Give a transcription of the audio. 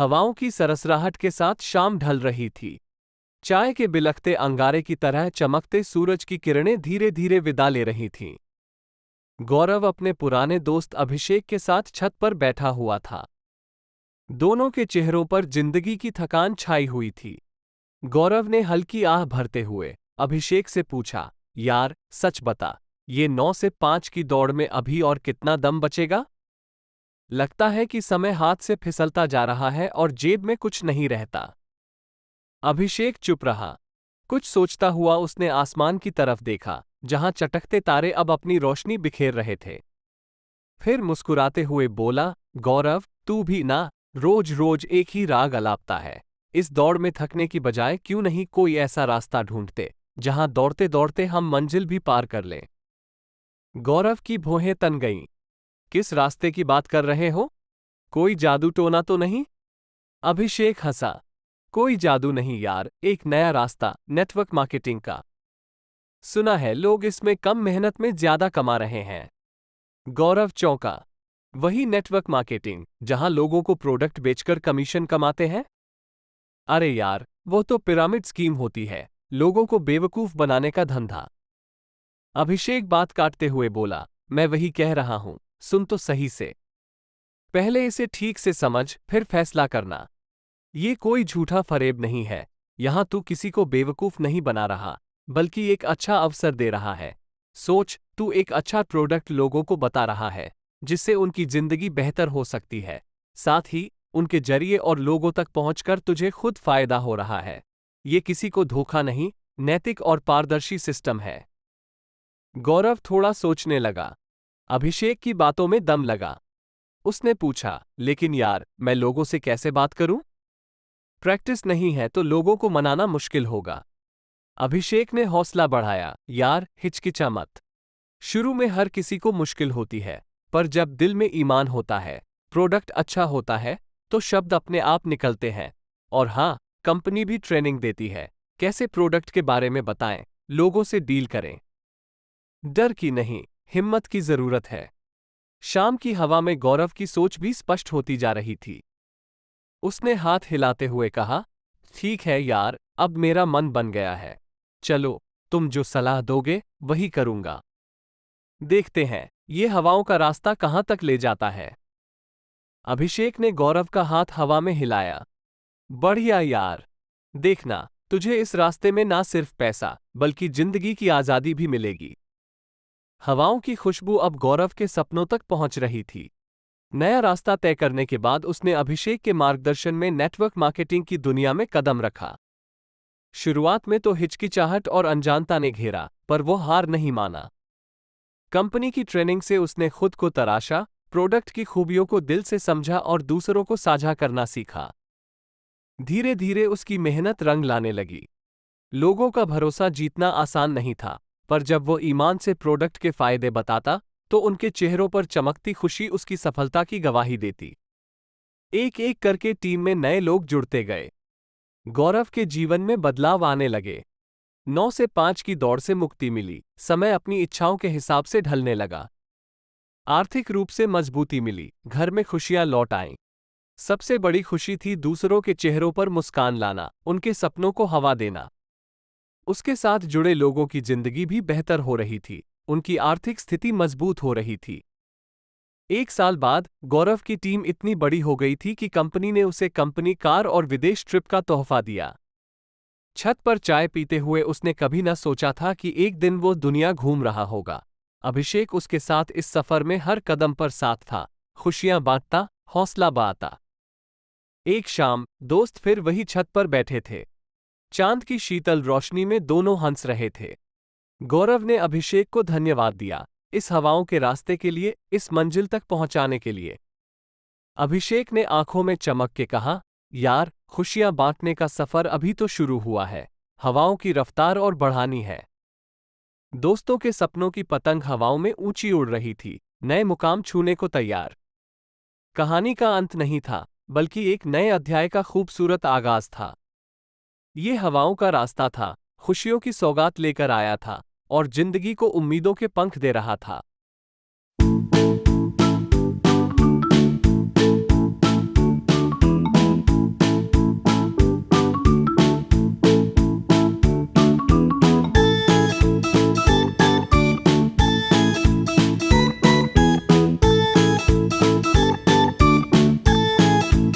हवाओं की सरसराहट के साथ शाम ढल रही थी। चाय के बिलखते अंगारे की तरह चमकते सूरज की किरणें धीरे धीरे विदा ले रही थीं। गौरव अपने पुराने दोस्त अभिषेक के साथ छत पर बैठा हुआ था। दोनों के चेहरों पर जिंदगी की थकान छाई हुई थी। गौरव ने हल्की आह भरते हुए अभिषेक से पूछा, यार सच बता, ये 9 से 5 की दौड़ में अभी और कितना दम बचेगा? लगता है कि समय हाथ से फिसलता जा रहा है और जेब में कुछ नहीं रहता। अभिषेक चुप रहा। कुछ सोचता हुआ उसने आसमान की तरफ देखा, जहां चटकते तारे अब अपनी रोशनी बिखेर रहे थे। फिर मुस्कुराते हुए बोला, गौरव, तू भी ना रोज रोज एक ही राग अलापता है। इस दौड़ में थकने की बजाय क्यों नहीं कोई ऐसा रास्ता ढूंढते जहां दौड़ते दौड़ते हम मंजिल भी पार कर लें। गौरव की भौहें तन गईं। किस रास्ते की बात कर रहे हो? कोई जादू टोना तो नहीं? अभिषेक हंसा। कोई जादू नहीं यार, एक नया रास्ता, नेटवर्क मार्केटिंग का। सुना है लोग इसमें कम मेहनत में ज्यादा कमा रहे हैं। गौरव चौंका। वही नेटवर्क मार्केटिंग जहां लोगों को प्रोडक्ट बेचकर कमीशन कमाते हैं? अरे यार, वो तो पिरामिड स्कीम होती है, लोगों को बेवकूफ बनाने का धंधा। अभिषेक बात काटते हुए बोला, मैं वही कह रहा हूं, सुन तो सही से। पहले इसे ठीक से समझ, फिर फैसला करना। ये कोई झूठा फरेब नहीं है। यहां तू किसी को बेवकूफ नहीं बना रहा, बल्कि एक अच्छा अवसर दे रहा है। सोच, तू एक अच्छा प्रोडक्ट लोगों को बता रहा है, जिससे उनकी जिंदगी बेहतर हो सकती है। साथ ही उनके जरिए और लोगों तक पहुंचकर तुझे खुद फायदा हो रहा है। ये किसी को धोखा नहीं, नैतिक और पारदर्शी सिस्टम है। गौरव थोड़ा सोचने लगा। अभिषेक की बातों में दम लगा। उसने पूछा, लेकिन यार, मैं लोगों से कैसे बात करूं? प्रैक्टिस नहीं है तो लोगों को मनाना मुश्किल होगा। अभिषेक ने हौसला बढ़ाया, यार हिचकिचा मत। शुरू में हर किसी को मुश्किल होती है, पर जब दिल में ईमान होता है, प्रोडक्ट अच्छा होता है, तो शब्द अपने आप निकलते हैं। और हाँ, कंपनी भी ट्रेनिंग देती है, कैसे प्रोडक्ट के बारे में बताएं, लोगों से डील करें। डर की नहीं, हिम्मत की जरूरत है। शाम की हवा में गौरव की सोच भी स्पष्ट होती जा रही थी। उसने हाथ हिलाते हुए कहा, ठीक है यार, अब मेरा मन बन गया है। चलो, तुम जो सलाह दोगे वही करूंगा। देखते हैं ये हवाओं का रास्ता कहां तक ले जाता है। अभिषेक ने गौरव का हाथ हवा में हिलाया। बढ़िया यार, देखना, तुझे इस रास्ते में ना सिर्फ पैसा बल्कि जिंदगी की आजादी भी मिलेगी। हवाओं की खुशबू अब गौरव के सपनों तक पहुंच रही थी। नया रास्ता तय करने के बाद उसने अभिषेक के मार्गदर्शन में नेटवर्क मार्केटिंग की दुनिया में कदम रखा। शुरुआत में तो हिचकिचाहट और अनजानता ने घेरा, पर वो हार नहीं माना। कंपनी की ट्रेनिंग से उसने खुद को तराशा, प्रोडक्ट की खूबियों को दिल से समझा और दूसरों को साझा करना सीखा। धीरे धीरे उसकी मेहनत रंग लाने लगी। लोगों का भरोसा जीतना आसान नहीं था, पर जब वो ईमान से प्रोडक्ट के फायदे बताता, तो उनके चेहरों पर चमकती खुशी उसकी सफलता की गवाही देती। एक एक करके टीम में नए लोग जुड़ते गए। गौरव के जीवन में बदलाव आने लगे। 9 से 5 की दौड़ से मुक्ति मिली, समय अपनी इच्छाओं के हिसाब से ढलने लगा। आर्थिक रूप से मजबूती मिली, घर में खुशियां लौट आईं। सबसे बड़ी खुशी थी दूसरों के चेहरों पर मुस्कान लाना, उनके सपनों को हवा देना। उसके साथ जुड़े लोगों की जिंदगी भी बेहतर हो रही थी, उनकी आर्थिक स्थिति मजबूत हो रही थी। 1 साल बाद गौरव की टीम इतनी बड़ी हो गई थी कि कंपनी ने उसे कंपनी कार और विदेश ट्रिप का तोहफा दिया। छत पर चाय पीते हुए उसने कभी न सोचा था कि एक दिन वो दुनिया घूम रहा होगा। अभिषेक उसके साथ इस सफर में हर कदम पर साथ था, खुशियां बांटता, हौसला बांटा। एक शाम दोस्त फिर वही छत पर बैठे थे। चांद की शीतल रोशनी में दोनों हंस रहे थे। गौरव ने अभिषेक को धन्यवाद दिया, इस हवाओं के रास्ते के लिए, इस मंजिल तक पहुंचाने के लिए। अभिषेक ने आंखों में चमक के कहा, यार, खुशियां बांटने का सफर अभी तो शुरू हुआ है, हवाओं की रफ्तार और बढ़ानी है। दोस्तों के सपनों की पतंग हवाओं में ऊंची उड़ रही थी, नए मुकाम छूने को तैयार। कहानी का अंत नहीं था, बल्कि एक नए अध्याय का खूबसूरत आगाज था। ये हवाओं का रास्ता था, खुशियों की सौगात लेकर आया था और जिंदगी को उम्मीदों के पंख दे रहा था।